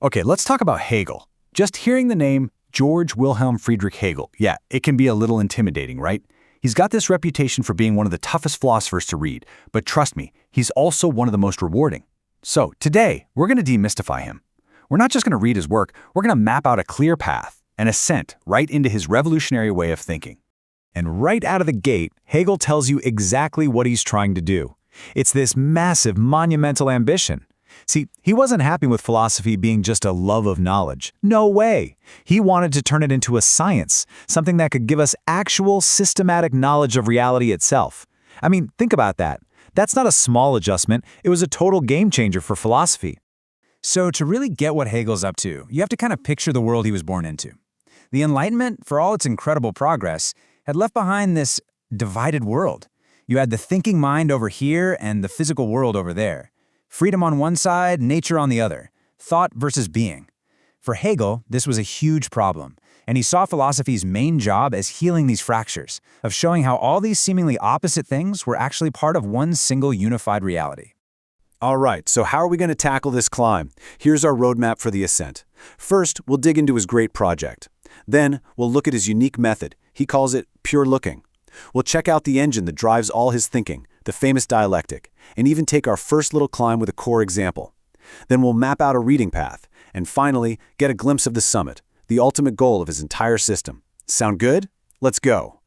Okay, let's talk about Hegel. Just hearing the name George Wilhelm Friedrich Hegel, yeah, it can be a little intimidating, right? He's got this reputation for being one of the toughest philosophers to read, but trust me, he's also one of the most rewarding. So today, we're going to demystify him. We're not just going to read his work, we're going to map out a clear path, an ascent right into his revolutionary way of thinking. And right out of the gate, Hegel tells you exactly what he's trying to do. It's this massive, monumental ambition. See, he wasn't happy with philosophy being just a love of knowledge. No way! He wanted to turn it into a science, something that could give us actual, systematic knowledge of reality itself. I mean, think about that. That's not a small adjustment, it was a total game changer for philosophy. So to really get what Hegel's up to, you have to kind of picture the world he was born into. The Enlightenment, for all its incredible progress, had left behind this divided world. You had the thinking mind over here and the physical world over there. Freedom on one side, nature on the other. Thought versus being. For Hegel, this was a huge problem, and he saw philosophy's main job as healing these fractures, of showing how all these seemingly opposite things were actually part of one single unified reality. All right, so how are we going to tackle this climb? Here's our roadmap for the ascent. First, we'll dig into his great project. Then, we'll look at his unique method. He calls it pure looking. We'll check out the engine that drives all his thinking, the famous dialectic, and even take our first little climb with a core example. Then we'll map out a reading path, and finally, get a glimpse of the summit, the ultimate goal of his entire system. Sound good? Let's go.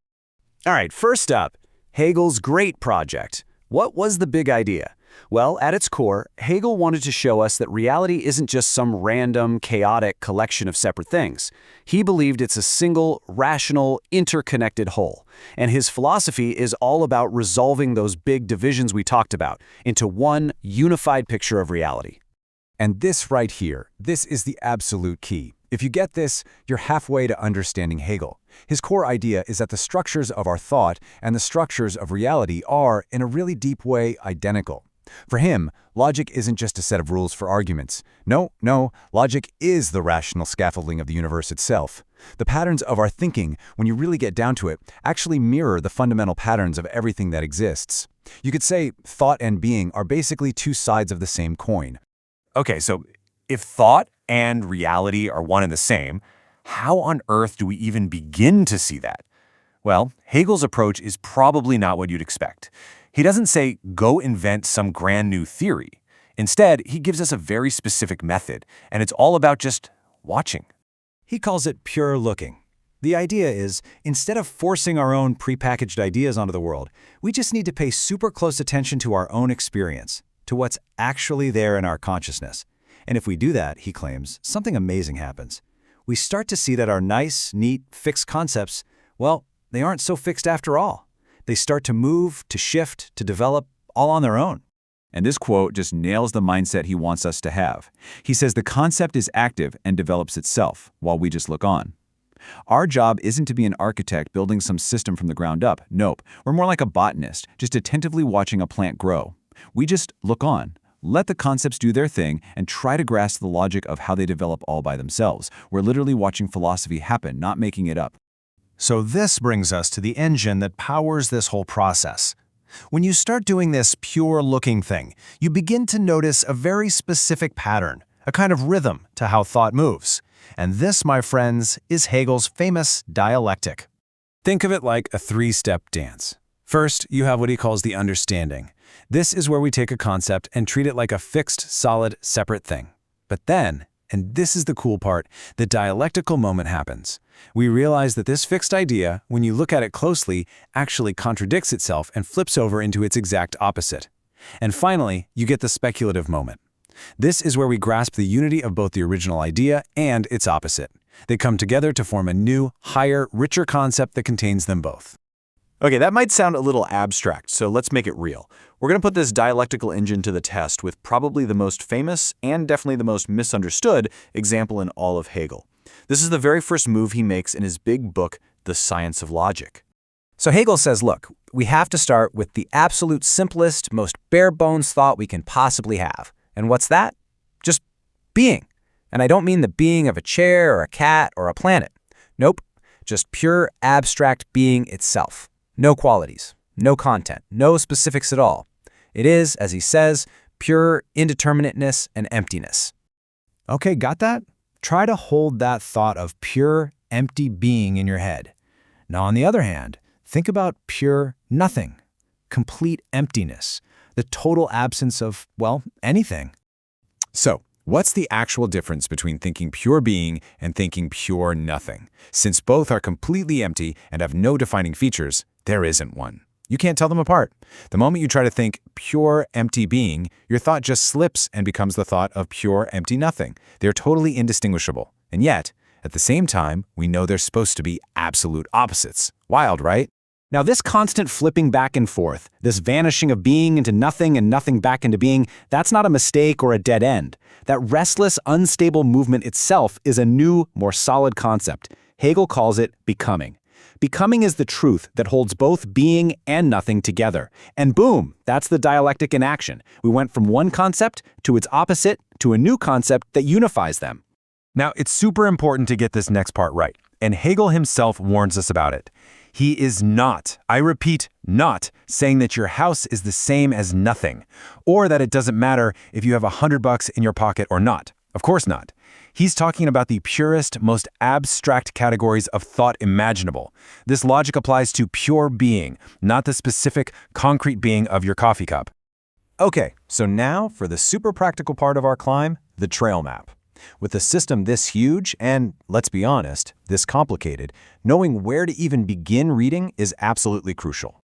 All right, first up, Hegel's great project. What was the big idea? Well, at its core, Hegel wanted to show us that reality isn't just some random, chaotic collection of separate things. He believed it's a single, rational, interconnected whole. And his philosophy is all about resolving those big divisions we talked about into one unified picture of reality. And this right here, this is the absolute key. If you get this, you're halfway to understanding Hegel. His core idea is that the structures of our thought and the structures of reality are, in a really deep way, identical. For him, logic isn't just a set of rules for arguments. No, logic is the rational scaffolding of the universe itself. The patterns of our thinking, when you really get down to it, actually mirror the fundamental patterns of everything that exists. You could say thought and being are basically two sides of the same coin. Okay, so if thought and reality are one and the same, how on earth do we even begin to see that? Well, Hegel's approach is probably not what you'd expect. He doesn't say, go invent some grand new theory. Instead, he gives us a very specific method, and it's all about just watching. He calls it pure looking. The idea is, instead of forcing our own prepackaged ideas onto the world, we just need to pay super close attention to our own experience, to what's actually there in our consciousness. And if we do that, he claims, something amazing happens. We start to see that our nice, neat, fixed concepts, well, they aren't so fixed after all. They start to move, to shift, to develop, all on their own. And this quote just nails the mindset he wants us to have. He says the concept is active and develops itself, while we just look on. Our job isn't to be an architect building some system from the ground up. Nope, we're more like a botanist, just attentively watching a plant grow. We just look on, let the concepts do their thing, and try to grasp the logic of how they develop all by themselves. We're literally watching philosophy happen, not making it up. So this brings us to the engine that powers this whole process. When you start doing this pure looking thing, you begin to notice a very specific pattern, a kind of rhythm to how thought moves. And this, my friends, is Hegel's famous dialectic. Think of it like a three-step dance. First, you have what he calls the understanding. This is where we take a concept and treat it like a fixed, solid, separate thing. But then, and this is the cool part, the dialectical moment happens. We realize that this fixed idea, when you look at it closely, actually contradicts itself and flips over into its exact opposite. And finally, you get the speculative moment. This is where we grasp the unity of both the original idea and its opposite. They come together to form a new, higher, richer concept that contains them both. Okay, that might sound a little abstract, so let's make it real. We're going to put this dialectical engine to the test with probably the most famous and definitely the most misunderstood example in all of Hegel. This is the very first move he makes in his big book, the science of logic. So Hegel says, look, we have to start with the absolute simplest, most bare-bones thought we can possibly have. And what's that? Just being. And I don't mean the being of a chair or a cat or a planet. Nope, just pure abstract being itself. No qualities, no content, no specifics at all. It is, as he says, pure indeterminateness and emptiness. Okay, got that? Try to hold that thought of pure, empty being in your head. Now, on the other hand, think about pure nothing, complete emptiness, the total absence of, well, anything. So, what's the actual difference between thinking pure being and thinking pure nothing? Since both are completely empty and have no defining features, there isn't one. You can't tell them apart. The moment you try to think pure empty being, your thought just slips and becomes the thought of pure empty nothing. They're totally indistinguishable. And yet, at the same time, we know they're supposed to be absolute opposites. Wild, right? Now, this constant flipping back and forth, this vanishing of being into nothing and nothing back into being, that's not a mistake or a dead end. That restless, unstable movement itself is a new, more solid concept. Hegel calls it becoming. Becoming is the truth that holds both being and nothing together. And boom, that's the dialectic in action. We went from one concept to its opposite to a new concept that unifies them. Now, it's super important to get this next part right, and Hegel himself warns us about it. He is not, I repeat, not saying that your house is the same as nothing, or that it doesn't matter if you have $100 in your pocket or not. Of course not. He's talking about the purest, most abstract categories of thought imaginable. This logic applies to pure being, not the specific, concrete being of your coffee cup. Okay, so now for the super practical part of our climb, the trail map. With a system this huge and, let's be honest, this complicated, knowing where to even begin reading is absolutely crucial.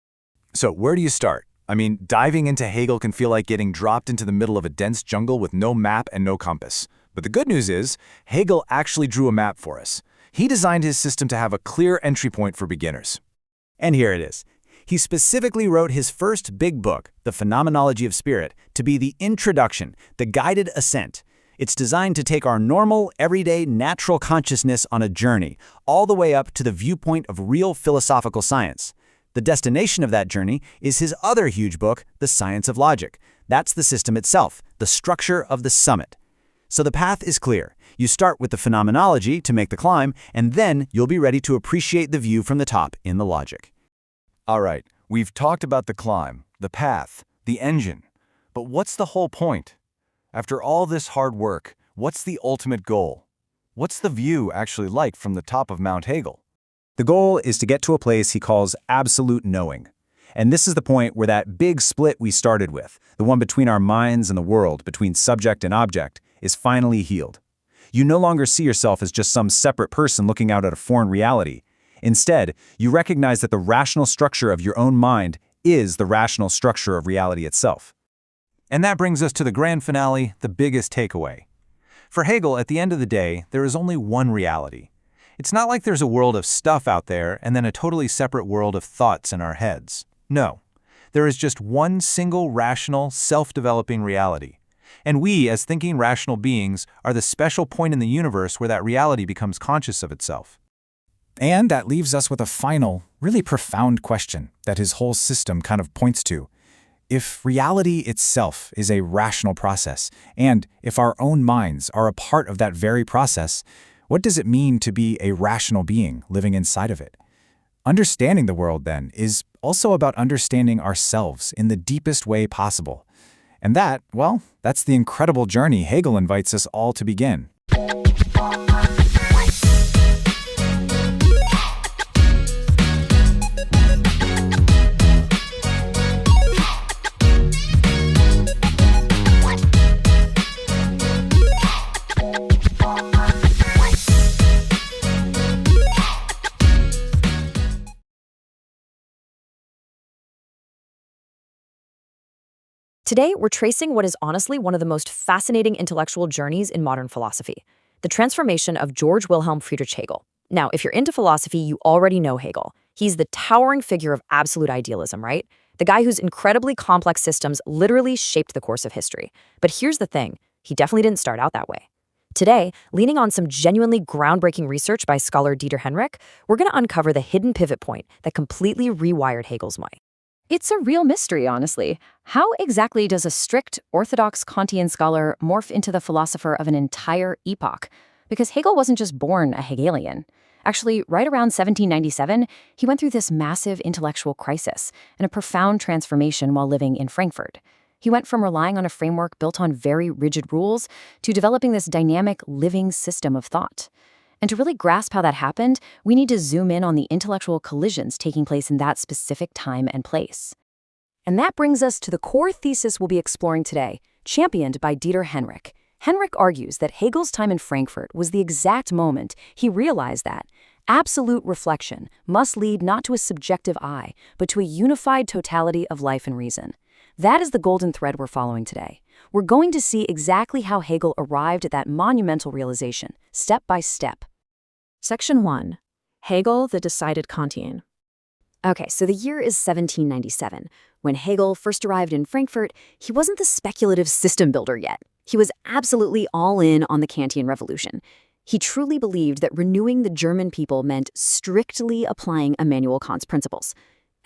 So where do you start? I mean, diving into Hegel can feel like getting dropped into the middle of a dense jungle with no map and no compass. But the good news is, Hegel actually drew a map for us. He designed his system to have a clear entry point for beginners. And here it is. He specifically wrote his first big book, The Phenomenology of Spirit, to be the introduction, the guided ascent. It's designed to take our normal, everyday, natural consciousness on a journey, all the way up to the viewpoint of real philosophical science. The destination of that journey is his other huge book, The Science of Logic. That's the system itself, the structure of the summit. So the path is clear. You start with the phenomenology to make the climb, and then you'll be ready to appreciate the view from the top in the logic. All right, we've talked about the climb, the path, the engine. But what's the whole point? After all this hard work, what's the ultimate goal? What's the view actually like from the top of Mount Hegel? The goal is to get to a place he calls absolute knowing. And this is the point where that big split we started with, the one between our minds and the world, between subject and object, is finally healed. You no longer see yourself as just some separate person looking out at a foreign reality. Instead, you recognize that the rational structure of your own mind is the rational structure of reality itself. And that brings us to the grand finale, the biggest takeaway. For Hegel, at the end of the day, there is only one reality. It's not like there's a world of stuff out there and then a totally separate world of thoughts in our heads. No, there is just one single rational, self-developing reality. And we, as thinking rational beings, are the special point in the universe where that reality becomes conscious of itself. And that leaves us with a final, really profound question that his whole system kind of points to. If reality itself is a rational process, and if our own minds are a part of that very process, what does it mean to be a rational being living inside of it? Understanding the world, then, is also about understanding ourselves in the deepest way possible. And that, well, that's the incredible journey Hegel invites us all to begin. Today, we're tracing what is honestly one of the most fascinating intellectual journeys in modern philosophy, the transformation of George Wilhelm Friedrich Hegel. Now, if you're into philosophy, you already know Hegel. He's the towering figure of absolute idealism, right? The guy whose incredibly complex systems literally shaped the course of history. But here's the thing, he definitely didn't start out that way. Today, leaning on some genuinely groundbreaking research by scholar Dieter Henrich, we're going to uncover the hidden pivot point that completely rewired Hegel's mind. It's a real mystery, honestly. How exactly does a strict, orthodox Kantian scholar morph into the philosopher of an entire epoch? Because Hegel wasn't just born a Hegelian. Actually, right around 1797, he went through this massive intellectual crisis and a profound transformation while living in Frankfurt. He went from relying on a framework built on very rigid rules to developing this dynamic, living system of thought. And to really grasp how that happened, we need to zoom in on the intellectual collisions taking place in that specific time and place. And that brings us to the core thesis we'll be exploring today, championed by Dieter Henrich. Henrich argues that Hegel's time in Frankfurt was the exact moment he realized that absolute reflection must lead not to a subjective I, but to a unified totality of life and reason. That is the golden thread we're following today. We're going to see exactly how Hegel arrived at that monumental realization, step by step. Section 1. Hegel, the decided Kantian. Okay, so the year is 1797. When Hegel first arrived in Frankfurt, he wasn't the speculative system builder yet. He was absolutely all in on the Kantian revolution. He truly believed that renewing the German people meant strictly applying Immanuel Kant's principles.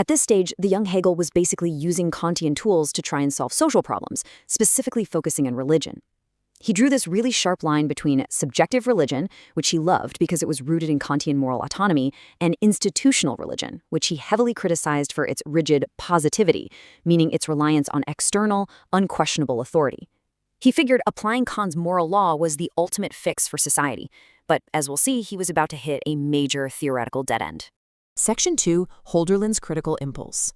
At this stage, the young Hegel was basically using Kantian tools to try and solve social problems, specifically focusing on religion. He drew this really sharp line between subjective religion, which he loved because it was rooted in Kantian moral autonomy, and institutional religion, which he heavily criticized for its rigid positivity, meaning its reliance on external, unquestionable authority. He figured applying Kant's moral law was the ultimate fix for society, but as we'll see, he was about to hit a major theoretical dead end. Section 2, Hölderlin's critical impulse.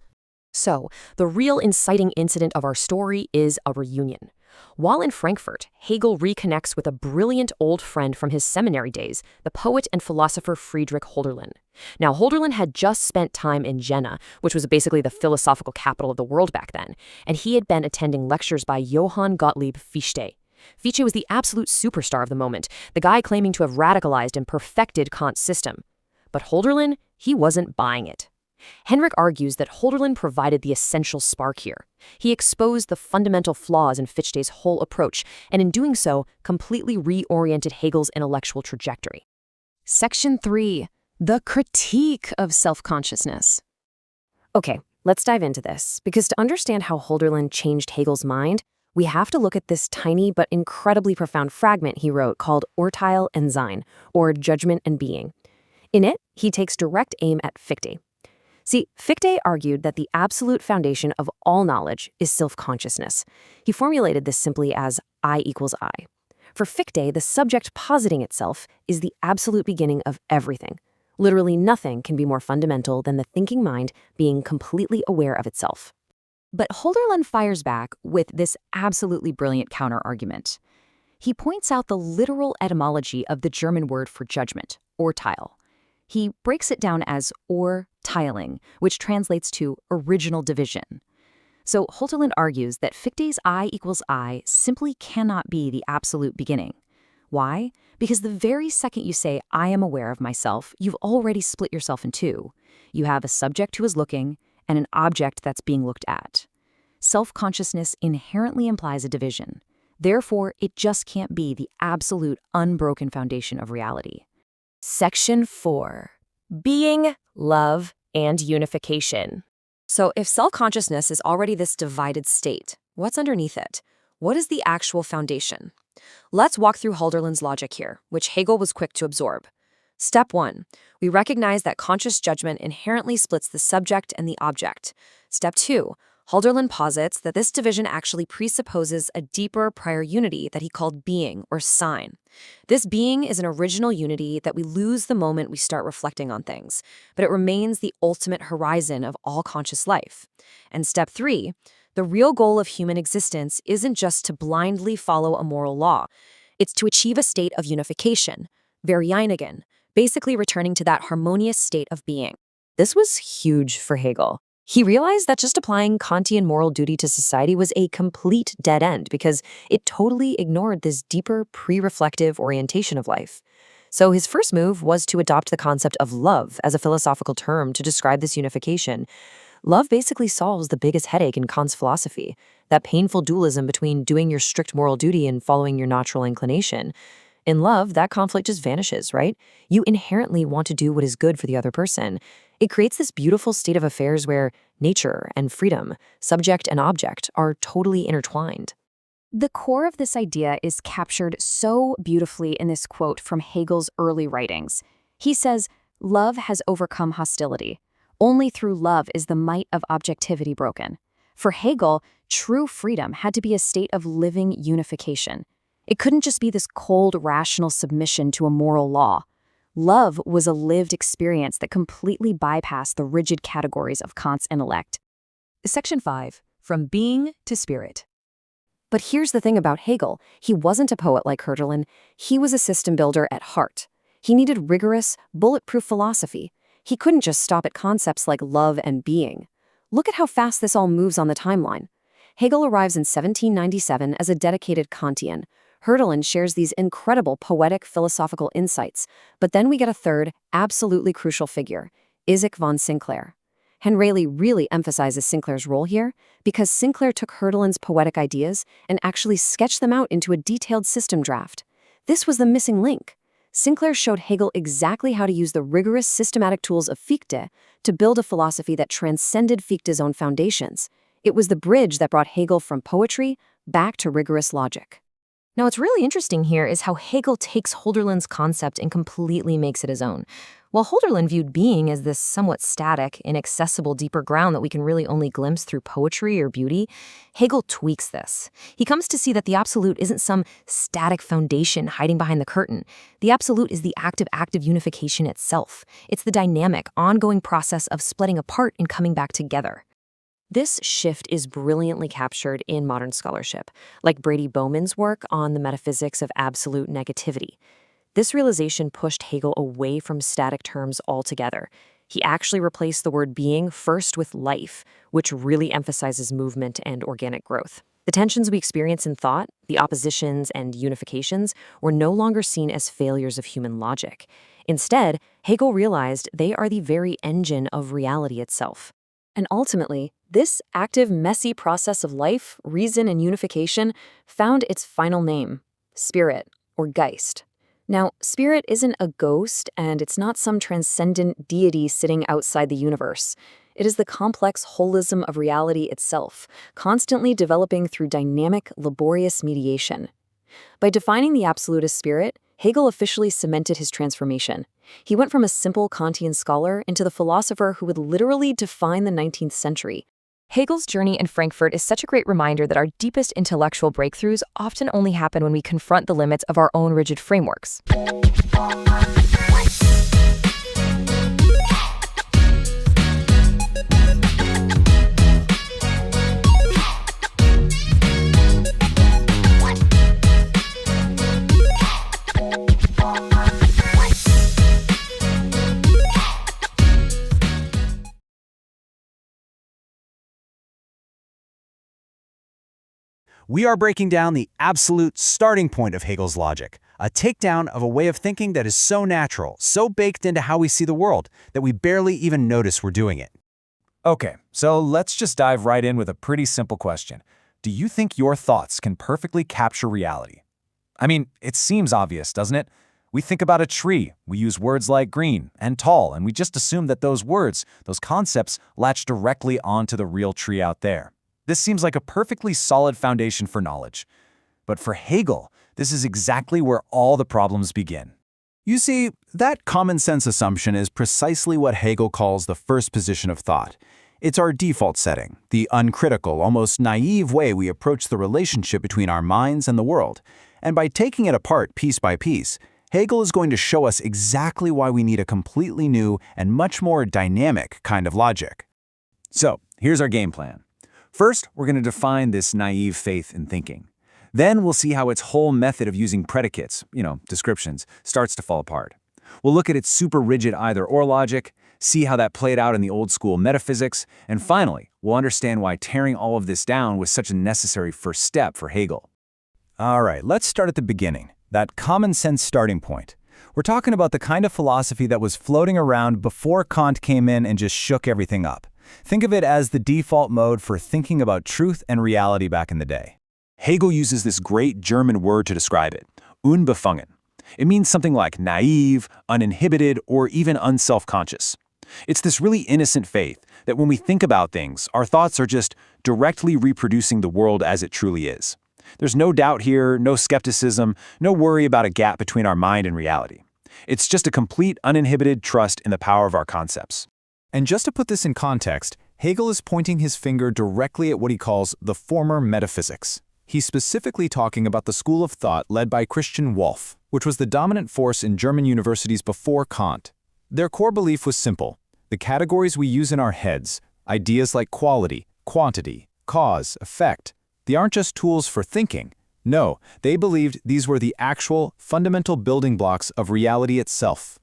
So, the real inciting incident of our story is a reunion. While in Frankfurt, Hegel reconnects with a brilliant old friend from his seminary days, the poet and philosopher Friedrich Hölderlin. Now, Hölderlin had just spent time in Jena, which was basically the philosophical capital of the world back then, and he had been attending lectures by Johann Gottlieb Fichte. Fichte was the absolute superstar of the moment, the guy claiming to have radicalized and perfected Kant's system. But Hölderlin, he wasn't buying it. Henrich argues that Hölderlin provided the essential spark here. He exposed the fundamental flaws in Fichte's whole approach, and in doing so, completely reoriented Hegel's intellectual trajectory. Section 3. The critique of self-consciousness. Okay, let's dive into this, because to understand how Hölderlin changed Hegel's mind, we have to look at this tiny but incredibly profound fragment he wrote called Urteil und Sein, or Judgment and Being. In it, he takes direct aim at Fichte. See, Fichte argued that the absolute foundation of all knowledge is self-consciousness. He formulated this simply as I equals I. For Fichte, the subject positing itself is the absolute beginning of everything. Literally nothing can be more fundamental than the thinking mind being completely aware of itself. But Hölderlin fires back with this absolutely brilliant counter-argument. He points out the literal etymology of the German word for judgment, Urteil. He breaks it down as Urteiling, which translates to original division. So Hölderlin argues that Fichte's I equals I simply cannot be the absolute beginning. Why? Because the very second you say, I am aware of myself, you've already split yourself in two. You have a subject who is looking and an object that's being looked at. Self-consciousness inherently implies a division. Therefore, it just can't be the absolute, unbroken foundation of reality. Section 4. Being, love, and unification. So if self-consciousness is already this divided state, what's underneath it? What is the actual foundation? Let's walk through Hölderlin's logic here, which Hegel was quick to absorb. Step 1. We recognize that conscious judgment inherently splits the subject and the object. Step 2. Hölderlin posits that this division actually presupposes a deeper prior unity that he called being, or sign. This being is an original unity that we lose the moment we start reflecting on things, but it remains the ultimate horizon of all conscious life. And step 3, the real goal of human existence isn't just to blindly follow a moral law. It's to achieve a state of unification, Vereinigung, basically returning to that harmonious state of being. This was huge for Hegel. He realized that just applying Kantian moral duty to society was a complete dead end because it totally ignored this deeper, pre-reflective orientation of life. So his first move was to adopt the concept of love as a philosophical term to describe this unification. Love basically solves the biggest headache in Kant's philosophy, that painful dualism between doing your strict moral duty and following your natural inclination. In love, that conflict just vanishes, right? You inherently want to do what is good for the other person. It creates this beautiful state of affairs where nature and freedom, subject and object, are totally intertwined. The core of this idea is captured so beautifully in this quote from Hegel's early writings. He says, "Love has overcome hostility. Only through love is the might of objectivity broken." For Hegel, true freedom had to be a state of living unification. It couldn't just be this cold, rational submission to a moral law. Love was a lived experience that completely bypassed the rigid categories of Kant's intellect. Section 5. From being to spirit. But here's the thing about Hegel. He wasn't a poet like Hölderlin. He was a system builder at heart. He needed rigorous, bulletproof philosophy. He couldn't just stop at concepts like love and being. Look at how fast this all moves on the timeline. Hegel arrives in 1797 as a dedicated Kantian. Hölderlin shares these incredible poetic philosophical insights, but then we get a third, absolutely crucial figure, Isaac von Sinclair. Henraley really emphasizes Sinclair's role here because Sinclair took Hölderlin's poetic ideas and actually sketched them out into a detailed system draft. This was the missing link. Sinclair showed Hegel exactly how to use the rigorous systematic tools of Fichte to build a philosophy that transcended Fichte's own foundations. It was the bridge that brought Hegel from poetry back to rigorous logic. Now, what's really interesting here is how Hegel takes Hölderlin's concept and completely makes it his own. While Hölderlin viewed being as this somewhat static, inaccessible, deeper ground that we can really only glimpse through poetry or beauty, Hegel tweaks this. He comes to see that the absolute isn't some static foundation hiding behind the curtain. The absolute is the active unification itself. It's the dynamic, ongoing process of splitting apart and coming back together. This shift is brilliantly captured in modern scholarship, like Brady Bowman's work on the metaphysics of absolute negativity. This realization pushed Hegel away from static terms altogether. He actually replaced the word being first with life, which really emphasizes movement and organic growth. The tensions we experience in thought, the oppositions and unifications, were no longer seen as failures of human logic. Instead, Hegel realized they are the very engine of reality itself. And ultimately, this active, messy process of life, reason, and unification found its final name, spirit, or Geist. Now, spirit isn't a ghost, and it's not some transcendent deity sitting outside the universe. It is the complex holism of reality itself, constantly developing through dynamic, laborious mediation. By defining the absolute as spirit, Hegel officially cemented his transformation. He went from a simple Kantian scholar into the philosopher who would literally define the 19th century. Hegel's journey in Frankfurt is such a great reminder that our deepest intellectual breakthroughs often only happen when we confront the limits of our own rigid frameworks. We are breaking down the absolute starting point of Hegel's logic, a takedown of a way of thinking that is so natural, so baked into how we see the world, that we barely even notice we're doing it. Okay, so let's just dive right in with a pretty simple question. Do you think your thoughts can perfectly capture reality? I mean, it seems obvious, doesn't it? We think about a tree, we use words like green and tall, and we just assume that those words, those concepts, latch directly onto the real tree out there. This seems like a perfectly solid foundation for knowledge. But for Hegel, this is exactly where all the problems begin. You see, that common sense assumption is precisely what Hegel calls the first position of thought. It's our default setting, the uncritical, almost naive way we approach the relationship between our minds and the world. And by taking it apart piece by piece, Hegel is going to show us exactly why we need a completely new and much more dynamic kind of logic. So, here's our game plan. First, we're going to define this naive faith in thinking. Then we'll see how its whole method of using predicates, descriptions, starts to fall apart. We'll look at its super rigid either-or logic, see how that played out in the old-school metaphysics, and finally, we'll understand why tearing all of this down was such a necessary first step for Hegel. All right, let's start at the beginning, that common sense starting point. We're talking about the kind of philosophy that was floating around before Kant came in and just shook everything up. Think of it as the default mode for thinking about truth and reality back in the day. Hegel uses this great German word to describe it, unbefangen. It means something like naive, uninhibited, or even unself-conscious. It's this really innocent faith that when we think about things, our thoughts are just directly reproducing the world as it truly is. There's no doubt here, no skepticism, no worry about a gap between our mind and reality. It's just a complete, uninhibited trust in the power of our concepts. And just to put this in context, Hegel is pointing his finger directly at what he calls the former metaphysics. He's specifically talking about the school of thought led by Christian Wolff, which was the dominant force in German universities before Kant. Their core belief was simple. The categories we use in our heads, ideas like quality, quantity, cause, effect, they aren't just tools for thinking. No, they believed these were the actual, fundamental building blocks of reality itself.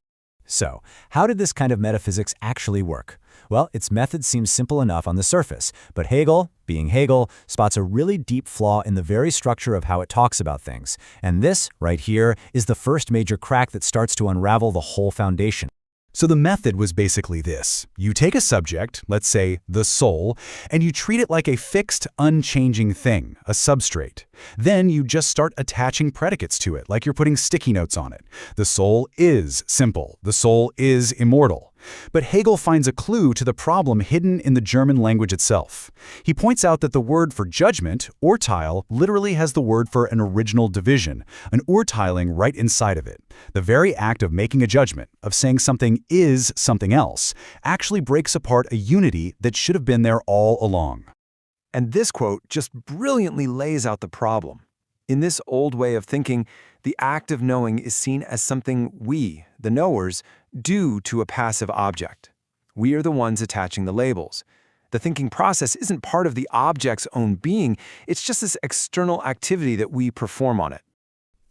So, how did this kind of metaphysics actually work? Well, its method seems simple enough on the surface, but Hegel, being Hegel, spots a really deep flaw in the very structure of how it talks about things. And this, right here, is the first major crack that starts to unravel the whole foundation. So the method was basically this. You take a subject, let's say the soul, and you treat it like a fixed, unchanging thing, a substrate. Then you just start attaching predicates to it, like you're putting sticky notes on it. The soul is simple. The soul is immortal. But Hegel finds a clue to the problem hidden in the German language itself. He points out that the word for judgment, Urteil, literally has the word for an original division, an Urteiling right inside of it. The very act of making a judgment, of saying something is something else, actually breaks apart a unity that should have been there all along. And this quote just brilliantly lays out the problem. In this old way of thinking, the act of knowing is seen as something we, the knowers, do to a passive object. We are the ones attaching the labels. The thinking process isn't part of the object's own being, it's just this external activity that we perform on it.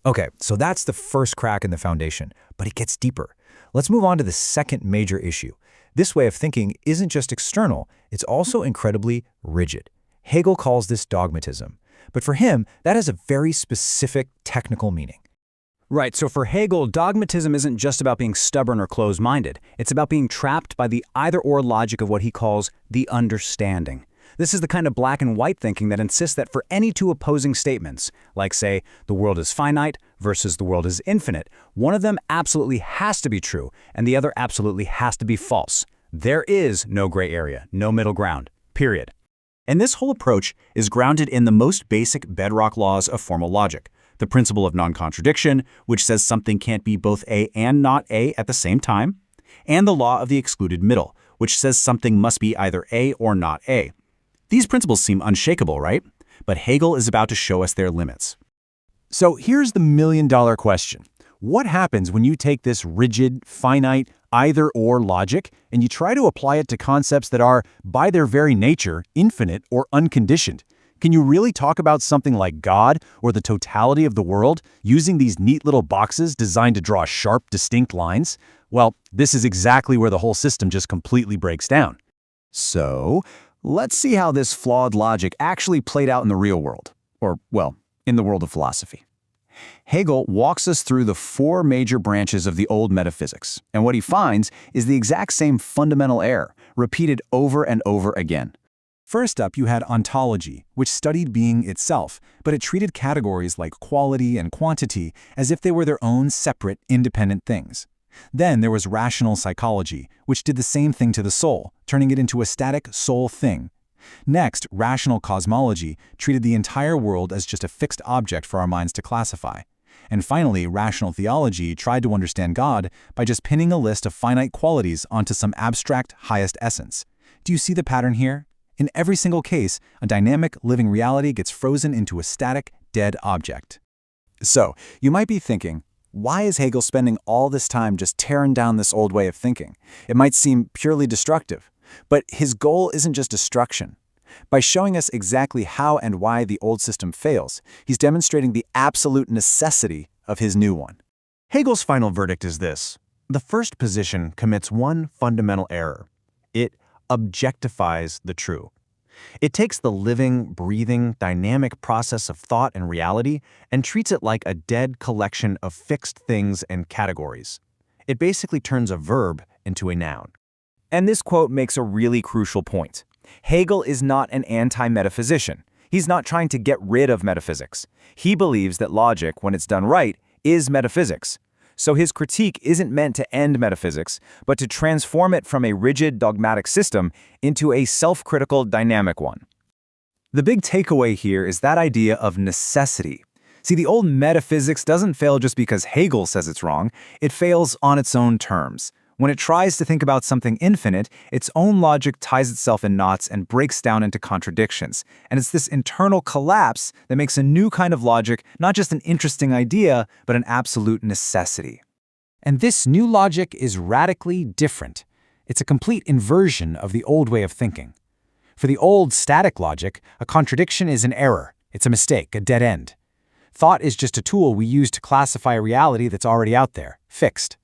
Okay, so that's the first crack in the foundation, but it gets deeper. Let's move on to the second major issue. This way of thinking isn't just external, it's also incredibly rigid. Hegel calls this dogmatism. But for him, that has a very specific technical meaning. Right, so for Hegel, dogmatism isn't just about being stubborn or closed-minded. It's about being trapped by the either-or logic of what he calls the understanding. This is the kind of black and white thinking that insists that for any two opposing statements, like say, the world is finite versus the world is infinite, one of them absolutely has to be true, and the other absolutely has to be false. There is no gray area, no middle ground, period. And this whole approach is grounded in the most basic bedrock laws of formal logic. The principle of non-contradiction, which says something can't be both A and not A at the same time, and the law of the excluded middle, which says something must be either A or not A. These principles seem unshakable, right? But Hegel is about to show us their limits. So here's the million-dollar question. What happens when you take this rigid, finite, either-or logic and you try to apply it to concepts that are, by their very nature, infinite or unconditioned? Can you really talk about something like God or the totality of the world using these neat little boxes designed to draw sharp, distinct lines? Well, this is exactly where the whole system just completely breaks down. So, let's see how this flawed logic actually played out in the real world. Or, well, in the world of philosophy. Hegel walks us through the four major branches of the old metaphysics, and what he finds is the exact same fundamental error, repeated over and over again. First up, you had ontology, which studied being itself, but it treated categories like quality and quantity as if they were their own separate, independent things. Then there was rational psychology, which did the same thing to the soul, turning it into a static soul thing. Next, rational cosmology treated the entire world as just a fixed object for our minds to classify. And finally, rational theology tried to understand God by just pinning a list of finite qualities onto some abstract highest essence. Do you see the pattern here? In every single case, a dynamic, living reality gets frozen into a static, dead object. So, you might be thinking, why is Hegel spending all this time just tearing down this old way of thinking? It might seem purely destructive. But his goal isn't just destruction. By showing us exactly how and why the old system fails, he's demonstrating the absolute necessity of his new one. Hegel's final verdict is this. The first position commits one fundamental error. It objectifies the true. It takes the living, breathing, dynamic process of thought and reality and treats it like a dead collection of fixed things and categories. It basically turns a verb into a noun. And this quote makes a really crucial point. Hegel is not an anti-metaphysician. He's not trying to get rid of metaphysics. He believes that logic, when it's done right, is metaphysics. So his critique isn't meant to end metaphysics, but to transform it from a rigid dogmatic system into a self-critical dynamic one. The big takeaway here is that idea of necessity. See, the old metaphysics doesn't fail just because Hegel says it's wrong. It fails on its own terms. When it tries to think about something infinite, its own logic ties itself in knots and breaks down into contradictions. And it's this internal collapse that makes a new kind of logic not just an interesting idea, but an absolute necessity. And this new logic is radically different. It's a complete inversion of the old way of thinking. For the old static logic, a contradiction is an error. It's a mistake, a dead end. Thought is just a tool we use to classify a reality that's already out there, fixed.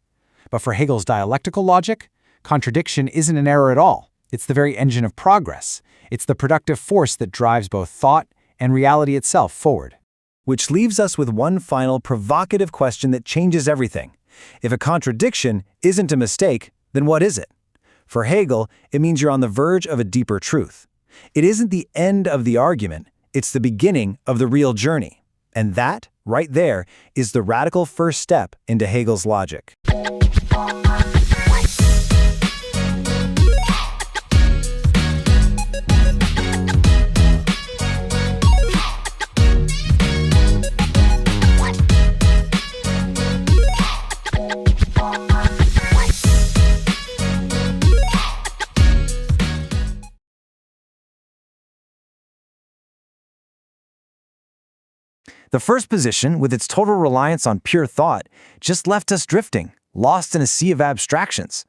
But for Hegel's dialectical logic, contradiction isn't an error at all. It's the very engine of progress. It's the productive force that drives both thought and reality itself forward. Which leaves us with one final provocative question that changes everything. If a contradiction isn't a mistake, then what is it? For Hegel, it means you're on the verge of a deeper truth. It isn't the end of the argument, it's the beginning of the real journey. And that, right there, is the radical first step into Hegel's logic. The first position, with its total reliance on pure thought, just left us drifting, lost in a sea of abstractions.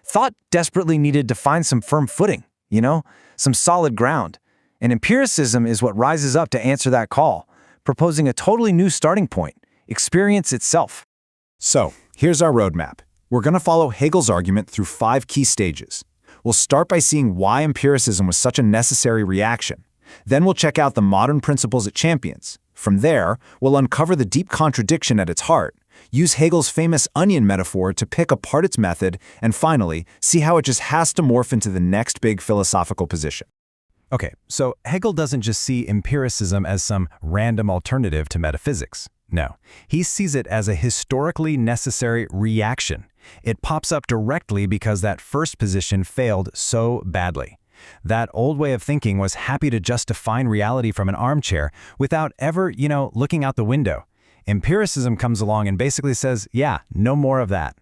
Thought desperately needed to find some firm footing, some solid ground. And empiricism is what rises up to answer that call, proposing a totally new starting point, experience itself. So, here's our roadmap. We're going to follow Hegel's argument through 5 key stages. We'll start by seeing why empiricism was such a necessary reaction. Then we'll check out the modern principles it champions. From there, we'll uncover the deep contradiction at its heart, use Hegel's famous onion metaphor to pick apart its method, and finally, see how it just has to morph into the next big philosophical position. Okay, so Hegel doesn't just see empiricism as some random alternative to metaphysics. No, he sees it as a historically necessary reaction. It pops up directly because that first position failed so badly. That old way of thinking was happy to just define reality from an armchair without ever, looking out the window. Empiricism comes along and basically says, yeah, no more of that.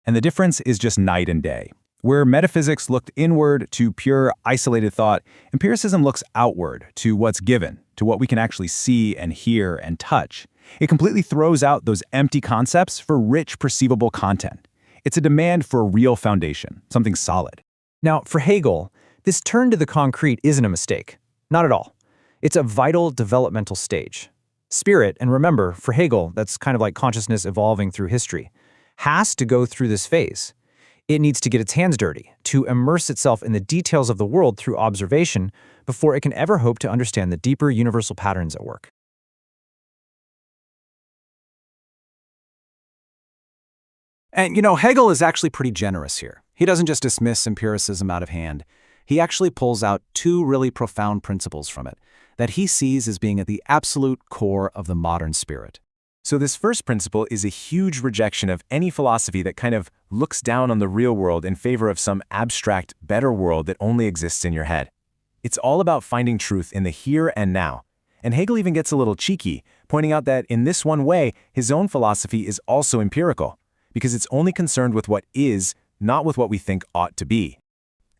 And the difference is just night and day. Where metaphysics looked inward to pure, isolated thought, empiricism looks outward to what's given, to what we can actually see and hear and touch. It completely throws out those empty concepts for rich, perceivable content. It's a demand for a real foundation, something solid. Now, for Hegel, this turn to the concrete isn't a mistake. Not at all. It's a vital developmental stage. Spirit, and remember, for Hegel, that's kind of like consciousness evolving through history, has to go through this phase. It needs to get its hands dirty, to immerse itself in the details of the world through observation before it can ever hope to understand the deeper universal patterns at work. And Hegel is actually pretty generous here. He doesn't just dismiss empiricism out of hand. He actually pulls out 2 really profound principles from it that he sees as being at the absolute core of the modern spirit. So this first principle is a huge rejection of any philosophy that kind of looks down on the real world in favor of some abstract, better world that only exists in your head. It's all about finding truth in the here and now. And Hegel even gets a little cheeky, pointing out that in this one way, his own philosophy is also empirical, because it's only concerned with what is, not with what we think ought to be.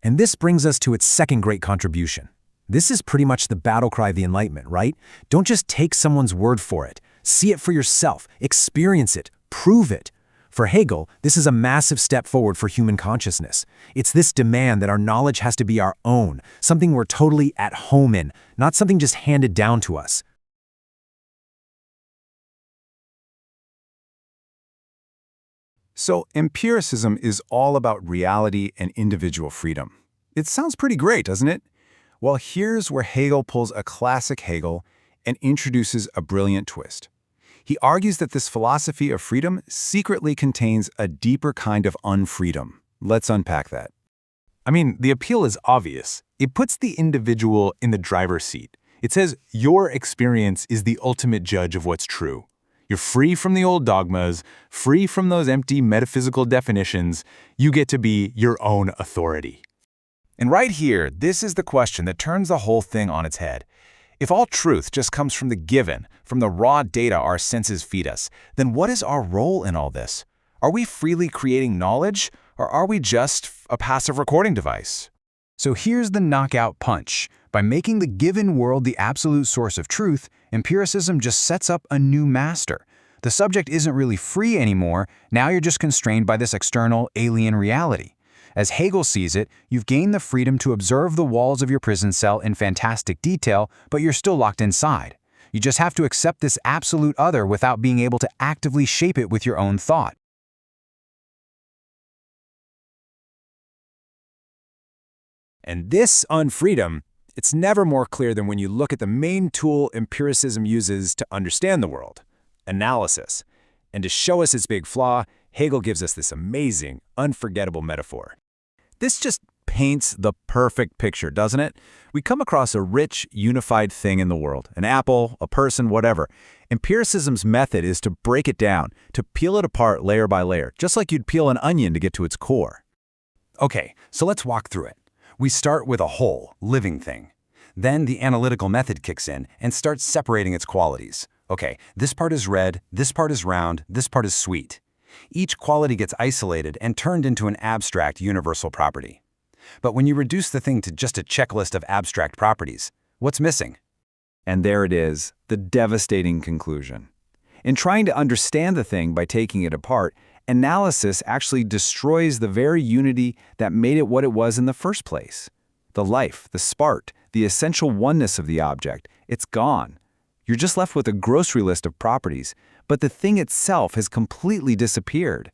And this brings us to its second great contribution. This is pretty much the battle cry of the Enlightenment, right? Don't just take someone's word for it. See it for yourself, experience it, prove it. For Hegel, this is a massive step forward for human consciousness. It's this demand that our knowledge has to be our own, something we're totally at home in, not something just handed down to us. So empiricism is all about reality and individual freedom. It sounds pretty great, doesn't it? Well, here's where Hegel pulls a classic Hegel and introduces a brilliant twist. He argues that this philosophy of freedom secretly contains a deeper kind of unfreedom. Let's unpack that. I mean, the appeal is obvious. It puts the individual in the driver's seat. It says your experience is the ultimate judge of what's true. You're free from the old dogmas, free from those empty metaphysical definitions. You get to be your own authority. And right here, this is the question that turns the whole thing on its head. If all truth just comes from the given, from the raw data our senses feed us, then what is our role in all this? Are we freely creating knowledge, or are we just a passive recording device? So here's the knockout punch. By making the given world the absolute source of truth, empiricism just sets up a new master. The subject isn't really free anymore, now you're just constrained by this external, alien reality. As Hegel sees it, you've gained the freedom to observe the walls of your prison cell in fantastic detail, but you're still locked inside. You just have to accept this absolute other without being able to actively shape it with your own thought. And this unfreedom, it's never more clear than when you look at the main tool empiricism uses to understand the world: analysis. And to show us its big flaw, Hegel gives us this amazing, unforgettable metaphor. This just paints the perfect picture, doesn't it? We come across a rich, unified thing in the world, an apple, a person, whatever. Empiricism's method is to break it down, to peel it apart layer by layer, just like you'd peel an onion to get to its core. Okay, so let's walk through it. We start with a whole, living thing. Then the analytical method kicks in and starts separating its qualities. Okay, this part is red, this part is round, this part is sweet. Each quality gets isolated and turned into an abstract universal property. But when you reduce the thing to just a checklist of abstract properties, what's missing? And there it is, the devastating conclusion. In trying to understand the thing by taking it apart, analysis actually destroys the very unity that made it what it was in the first place. The life, the spark, the essential oneness of the object, it's gone. You're just left with a grocery list of properties, but the thing itself has completely disappeared.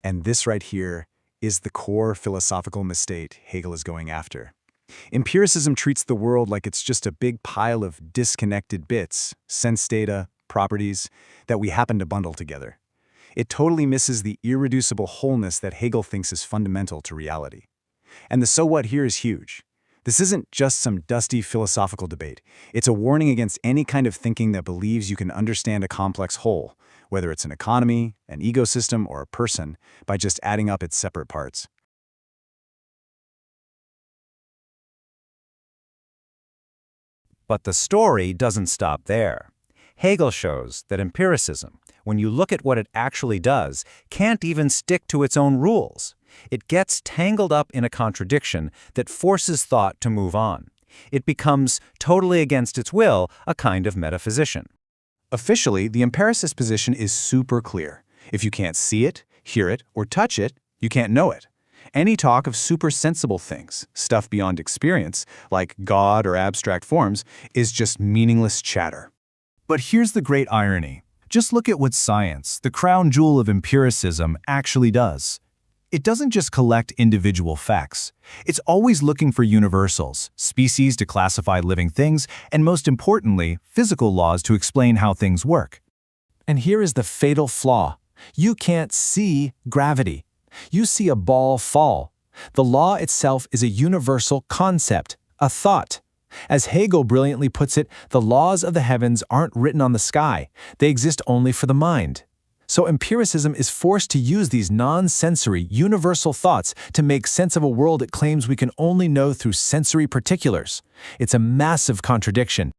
And this right here is the core philosophical mistake Hegel is going after. Empiricism treats the world like it's just a big pile of disconnected bits, sense data, properties, that we happen to bundle together. It totally misses the irreducible wholeness that Hegel thinks is fundamental to reality. And the so what here is huge. This isn't just some dusty philosophical debate. It's a warning against any kind of thinking that believes you can understand a complex whole, whether it's an economy, an ecosystem, or a person, by just adding up its separate parts. But the story doesn't stop there. Hegel shows that empiricism, when you look at what it actually does, can't even stick to its own rules. It gets tangled up in a contradiction that forces thought to move on. It becomes, totally against its will, a kind of metaphysician. Officially, the empiricist position is super clear. If you can't see it, hear it, or touch it, you can't know it. Any talk of super-sensible things, stuff beyond experience, like God or abstract forms, is just meaningless chatter. But here's the great irony. Just look at what science, the crown jewel of empiricism, actually does. It doesn't just collect individual facts. It's always looking for universals, species to classify living things, and most importantly, physical laws to explain how things work. And here is the fatal flaw. You can't see gravity. You see a ball fall. The law itself is a universal concept, a thought. As Hegel brilliantly puts it, the laws of the heavens aren't written on the sky. They exist only for the mind. So empiricism is forced to use these non-sensory, universal thoughts to make sense of a world it claims we can only know through sensory particulars. It's a massive contradiction.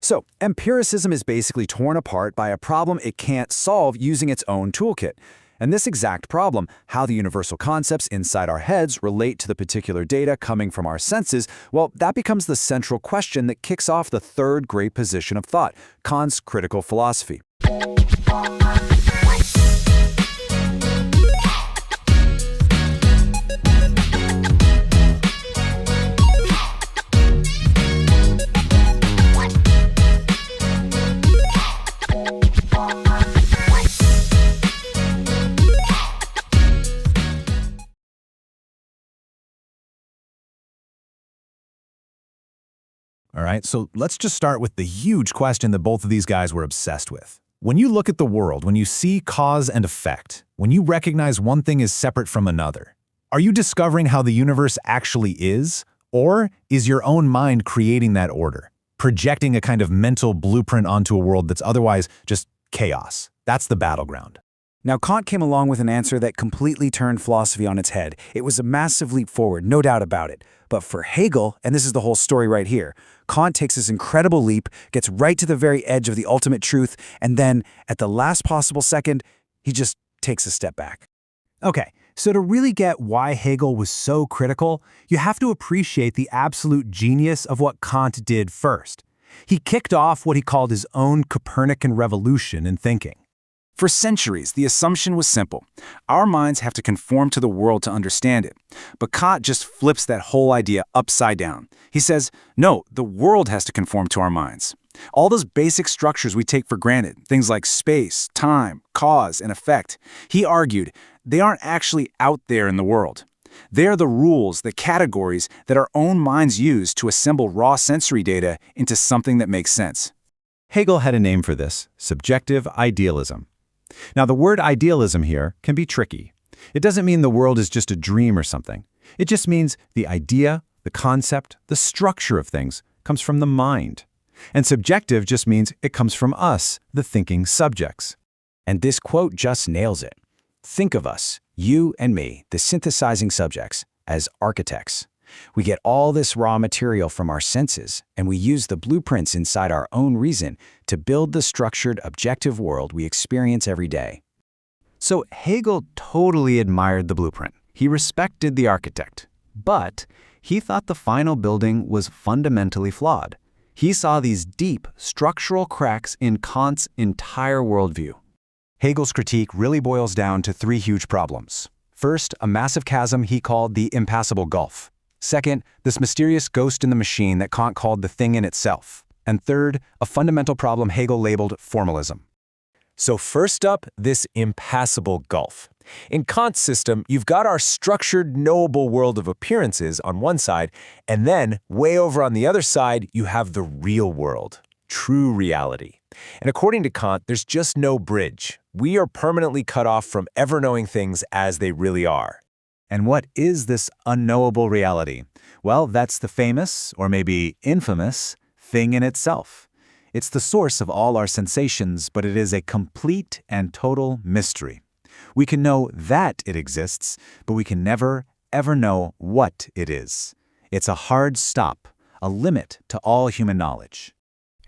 So, empiricism is basically torn apart by a problem it can't solve using its own toolkit. And this exact problem, how the universal concepts inside our heads relate to the particular data coming from our senses, well, that becomes the central question that kicks off the third great position of thought, Kant's critical philosophy. All right, so let's just start with the huge question that both of these guys were obsessed with. When you look at the world, when you see cause and effect, when you recognize one thing is separate from another, are you discovering how the universe actually is? Or is your own mind creating that order, projecting a kind of mental blueprint onto a world that's otherwise just chaos? That's the battleground. Now, Kant came along with an answer that completely turned philosophy on its head. It was a massive leap forward, no doubt about it. But for Hegel, and this is the whole story right here, Kant takes this incredible leap, gets right to the very edge of the ultimate truth, and then, at the last possible second, he just takes a step back. Okay, so to really get why Hegel was so critical, you have to appreciate the absolute genius of what Kant did first. He kicked off what he called his own Copernican revolution in thinking. For centuries, the assumption was simple. Our minds have to conform to the world to understand it. But Kant just flips that whole idea upside down. He says, no, the world has to conform to our minds. All those basic structures we take for granted, things like space, time, cause, and effect, he argued, they aren't actually out there in the world. They are the rules, the categories that our own minds use to assemble raw sensory data into something that makes sense. Hegel had a name for this: subjective idealism. Now, the word idealism here can be tricky. It doesn't mean the world is just a dream or something. It just means the idea, the concept, the structure of things comes from the mind. And subjective just means it comes from us, the thinking subjects. And this quote just nails it. Think of us, you and me, the synthesizing subjects, as architects. We get all this raw material from our senses, and we use the blueprints inside our own reason to build the structured, objective world we experience every day. So Hegel totally admired the blueprint. He respected the architect. But he thought the final building was fundamentally flawed. He saw these deep, structural cracks in Kant's entire worldview. Hegel's critique really boils down to three huge problems. First, a massive chasm he called the impassable gulf. Second, this mysterious ghost in the machine that Kant called the thing in itself. And third, a fundamental problem Hegel labeled formalism. So first up, this impassable gulf. In Kant's system, you've got our structured, knowable world of appearances on one side, and then, way over on the other side, you have the real world, true reality. And according to Kant, there's just no bridge. We are permanently cut off from ever knowing things as they really are. And what is this unknowable reality? Well, that's the famous, or maybe infamous, thing in itself. It's the source of all our sensations, but it is a complete and total mystery. We can know that it exists, but we can never, ever know what it is. It's a hard stop, a limit to all human knowledge.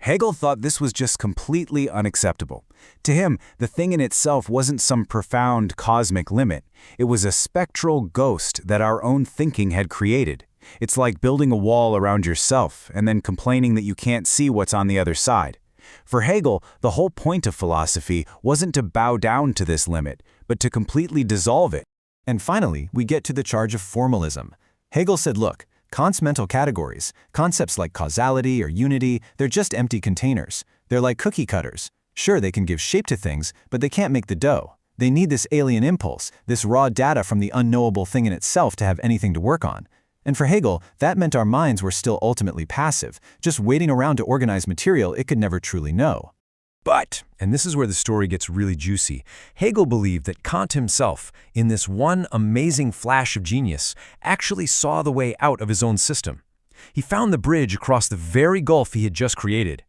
Hegel thought this was just completely unacceptable. To him, the thing in itself wasn't some profound cosmic limit. It was a spectral ghost that our own thinking had created. It's like building a wall around yourself and then complaining that you can't see what's on the other side. For Hegel, the whole point of philosophy wasn't to bow down to this limit, but to completely dissolve it. And finally, we get to the charge of formalism. Hegel said, look, Kant's mental categories, concepts like causality or unity, they're just empty containers. They're like cookie cutters. Sure, they can give shape to things, but they can't make the dough. They need this alien impulse, this raw data from the unknowable thing in itself to have anything to work on. And for Hegel, that meant our minds were still ultimately passive, just waiting around to organize material it could never truly know. But, and this is where the story gets really juicy, Hegel believed that Kant himself, in this one amazing flash of genius, actually saw the way out of his own system. He found the bridge across the very gulf he had just created.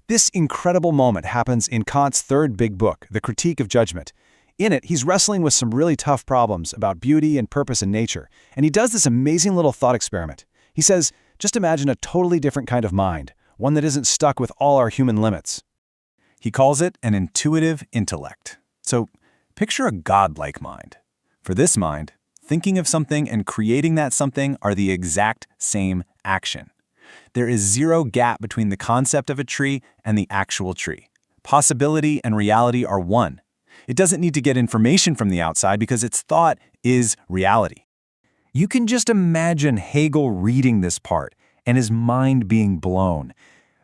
This incredible moment happens in Kant's third big book, The Critique of Judgment. In it, he's wrestling with some really tough problems about beauty and purpose in nature, and he does this amazing little thought experiment. He says, just imagine a totally different kind of mind, one that isn't stuck with all our human limits. He calls it an intuitive intellect. So picture a godlike mind. For this mind, thinking of something and creating that something are the exact same action. There is zero gap between the concept of a tree and the actual tree. Possibility and reality are one. It doesn't need to get information from the outside because its thought is reality. You can just imagine Hegel reading this part and his mind being blown.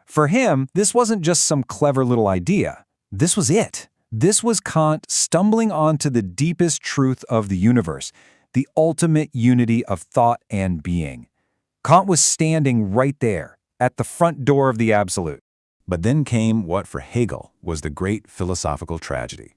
For him, this wasn't just some clever little idea. This was it. This was Kant stumbling onto the deepest truth of the universe, the ultimate unity of thought and being. Kant was standing right there, at the front door of the absolute. But then came what for Hegel was the great philosophical tragedy.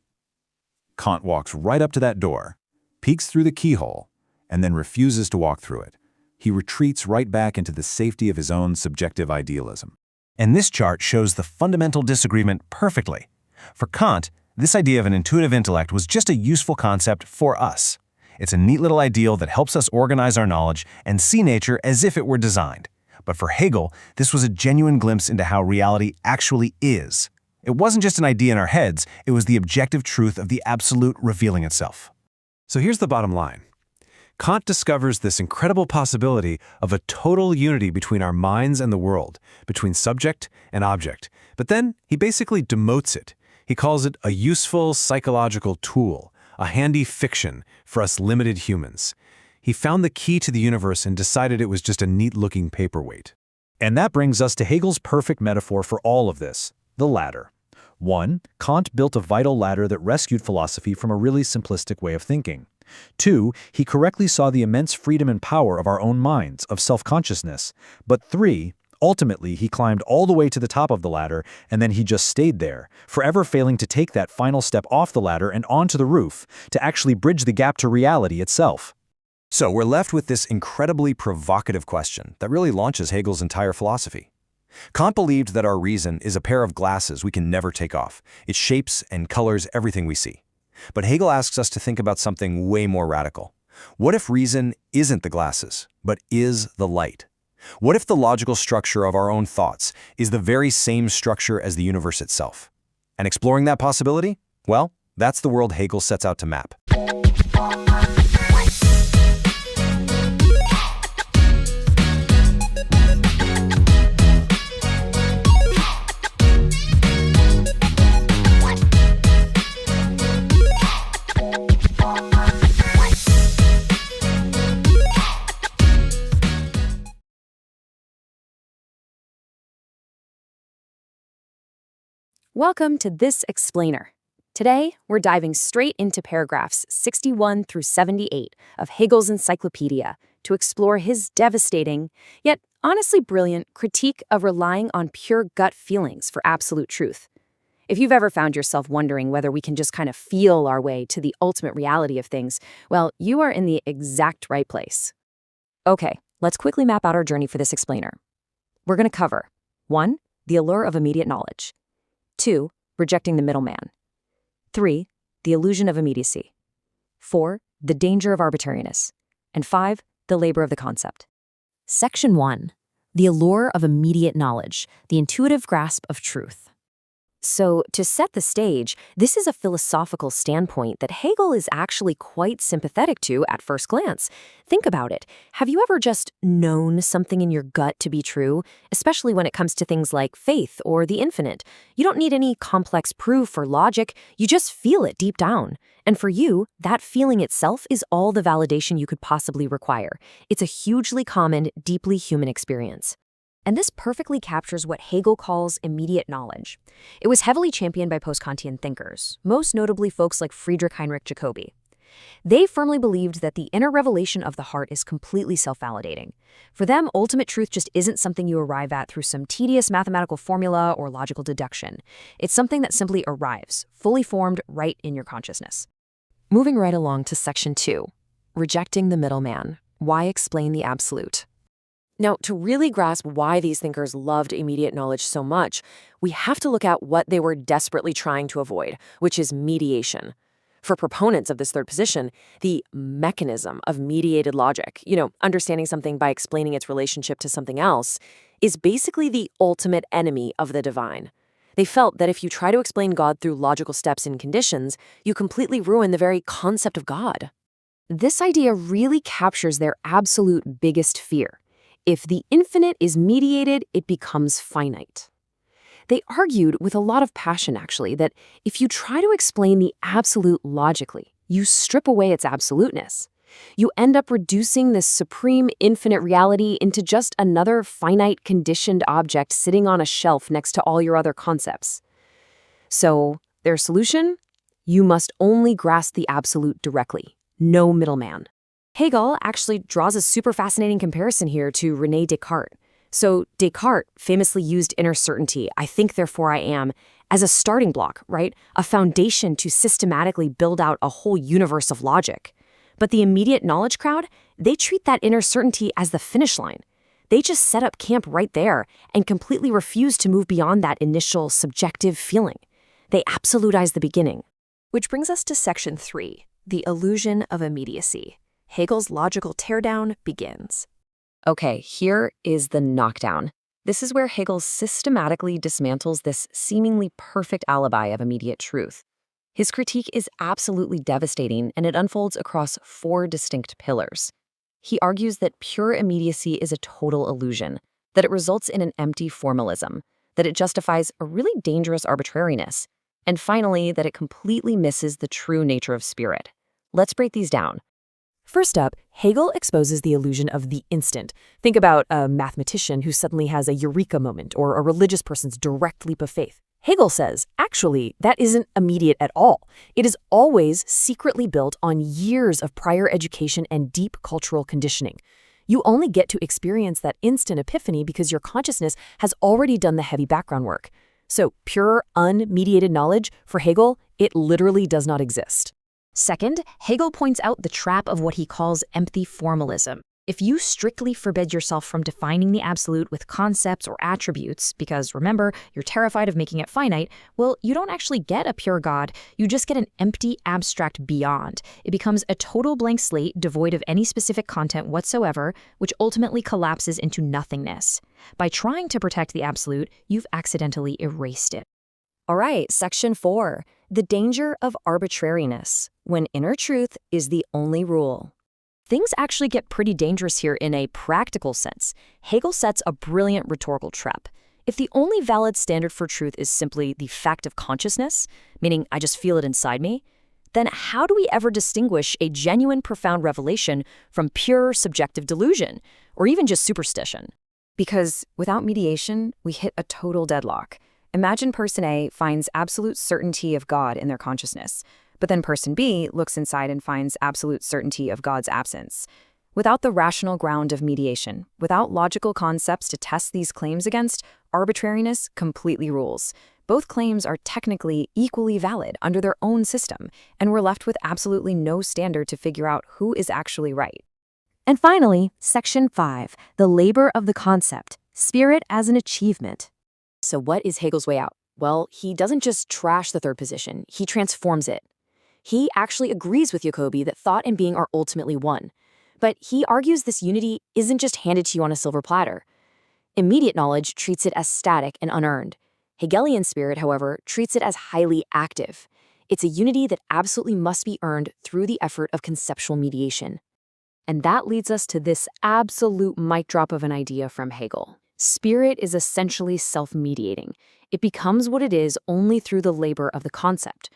Kant walks right up to that door, peeks through the keyhole, and then refuses to walk through it. he retreats right back into the safety of his own subjective idealism. And this chart shows the fundamental disagreement perfectly. For Kant, this idea of an intuitive intellect was just a useful concept for us. It's a neat little ideal that helps us organize our knowledge and see nature as if it were designed. But for Hegel, this was a genuine glimpse into how reality actually is. It wasn't just an idea in our heads, it was the objective truth of the absolute revealing itself. So here's the bottom line. Kant discovers this incredible possibility of a total unity between our minds and the world, between subject and object. But then he basically demotes it. He calls it a useful psychological tool, a handy fiction for us limited humans. He found the key to the universe and decided it was just a neat-looking paperweight. And that brings us to Hegel's perfect metaphor for all of this, the ladder. 1. Kant built a vital ladder that rescued philosophy from a really simplistic way of thinking. 2. He correctly saw the immense freedom and power of our own minds, of self-consciousness. But 3. Ultimately, he climbed all the way to the top of the ladder, and then he just stayed there, forever failing to take that final step off the ladder and onto the roof, to actually bridge the gap to reality itself. So we're left with this incredibly provocative question that really launches Hegel's entire philosophy. Kant believed that our reason is a pair of glasses we can never take off. It shapes and colors everything we see. But Hegel asks us to think about something way more radical. What if reason isn't the glasses, but is the light? What if the logical structure of our own thoughts is the very same structure as the universe itself? And exploring that possibility? Well, that's the world Hegel sets out to map. Welcome to This Explainer. Today, we're diving straight into paragraphs 61 through 78 of Hegel's Encyclopedia to explore his devastating, yet honestly brilliant, critique of relying on pure gut feelings for absolute truth. If you've ever found yourself wondering whether we can just kind of feel our way to the ultimate reality of things, well, you are in the exact right place. Okay, let's quickly map out our journey for this explainer. We're going to cover 1. The allure of immediate knowledge. 2. Rejecting the middleman. 3. The illusion of immediacy. 4. The danger of arbitrariness. And 5. The labor of the concept. Section 1. The allure of immediate knowledge, the intuitive grasp of truth. So, to set the stage, this is a philosophical standpoint that Hegel is actually quite sympathetic to at first glance. Think about it. Have you ever just known something in your gut to be true, especially when it comes to things like faith or the infinite? You don't need any complex proof or logic, you just feel it deep down. And for you, that feeling itself is all the validation you could possibly require. It's a hugely common, deeply human experience. And this perfectly captures what Hegel calls immediate knowledge. It was heavily championed by post-Kantian thinkers, most notably folks like Friedrich Heinrich Jacobi. They firmly believed that the inner revelation of the heart is completely self-validating. For them, ultimate truth just isn't something you arrive at through some tedious mathematical formula or logical deduction. It's something that simply arrives, fully formed, right in your consciousness. Moving right along to Section 2, Rejecting the Middleman. Why explain the absolute? Now, to really grasp why these thinkers loved immediate knowledge so much, we have to look at what they were desperately trying to avoid, which is mediation. For proponents of this third position, the mechanism of mediated logic, understanding something by explaining its relationship to something else, is basically the ultimate enemy of the divine. They felt that if you try to explain God through logical steps and conditions, you completely ruin the very concept of God. This idea really captures their absolute biggest fear. If the infinite is mediated, it becomes finite. They argued with a lot of passion, actually, that if you try to explain the absolute logically, you strip away its absoluteness. You end up reducing this supreme infinite reality into just another finite conditioned object sitting on a shelf next to all your other concepts. So, their solution? You must only grasp the absolute directly. No middleman. Hegel actually draws a super fascinating comparison here to René Descartes. So Descartes famously used inner certainty, I think therefore I am, as a starting block, right? A foundation to systematically build out a whole universe of logic. But the immediate knowledge crowd, they treat that inner certainty as the finish line. They just set up camp right there and completely refuse to move beyond that initial subjective feeling. They absolutize the beginning. Which brings us to section 3, the illusion of immediacy. Hegel's logical teardown begins. Okay, here is the knockdown. This is where Hegel systematically dismantles this seemingly perfect alibi of immediate truth. His critique is absolutely devastating, and it unfolds across 4 distinct pillars. He argues that pure immediacy is a total illusion, that it results in an empty formalism, that it justifies a really dangerous arbitrariness, and finally, that it completely misses the true nature of spirit. Let's break these down. First up, Hegel exposes the illusion of the instant. Think about a mathematician who suddenly has a eureka moment or a religious person's direct leap of faith. Hegel says, actually, that isn't immediate at all. It is always secretly built on years of prior education and deep cultural conditioning. You only get to experience that instant epiphany because your consciousness has already done the heavy background work. So pure, unmediated knowledge, for Hegel, it literally does not exist. Second, Hegel points out the trap of what he calls empty formalism. If you strictly forbid yourself from defining the absolute with concepts or attributes, because remember, you're terrified of making it finite, well, you don't actually get a pure God, you just get an empty, abstract beyond. It becomes a total blank slate devoid of any specific content whatsoever, which ultimately collapses into nothingness. By trying to protect the absolute, you've accidentally erased it. All right, section 4, the danger of arbitrariness, when inner truth is the only rule. Things actually get pretty dangerous here in a practical sense. Hegel sets a brilliant rhetorical trap. If the only valid standard for truth is simply the fact of consciousness, meaning I just feel it inside me, then how do we ever distinguish a genuine profound revelation from pure subjective delusion, or even just superstition? Because without mediation, we hit a total deadlock. Imagine person A finds absolute certainty of God in their consciousness, but then person B looks inside and finds absolute certainty of God's absence. Without the rational ground of mediation, without logical concepts to test these claims against, arbitrariness completely rules. Both claims are technically equally valid under their own system, and we're left with absolutely no standard to figure out who is actually right. And finally, section 5, the labor of the concept, spirit as an achievement. So what is Hegel's way out? Well, he doesn't just trash the third position, he transforms it. He actually agrees with Jacobi that thought and being are ultimately one. But he argues this unity isn't just handed to you on a silver platter. Immediate knowledge treats it as static and unearned. Hegelian spirit, however, treats it as highly active. It's a unity that absolutely must be earned through the effort of conceptual mediation. And that leads us to this absolute mic drop of an idea from Hegel. Spirit is essentially self-mediating. It becomes what it is only through the labor of the concept.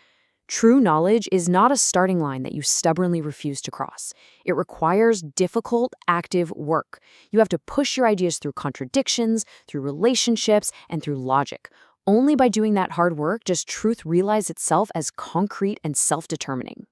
True knowledge is not a starting line that you stubbornly refuse to cross. It requires difficult, active work. You have to push your ideas through contradictions, through relationships, and through logic. Only by doing that hard work does truth realize itself as concrete and self-determining.